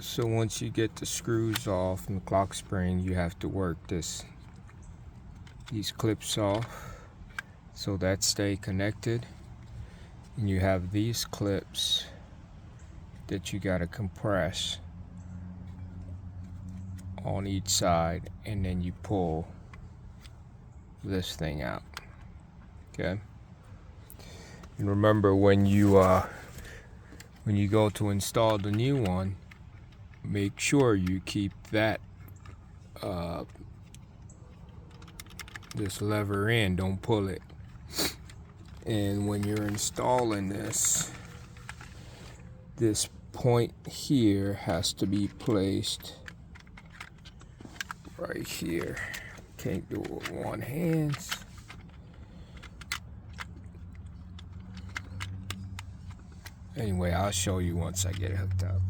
So once you get the screws off from the clock spring, you have to work these clips off so that stay connected, and you have these clips that you got to compress on each side, and then you pull this thing out. Okay, and remember, when you go to install the new one, make sure you keep that this lever in, don't pull it. And when you're installing this point here has to be placed right here. Can't do it with one hand. Anyway, I'll show you once I get it hooked up.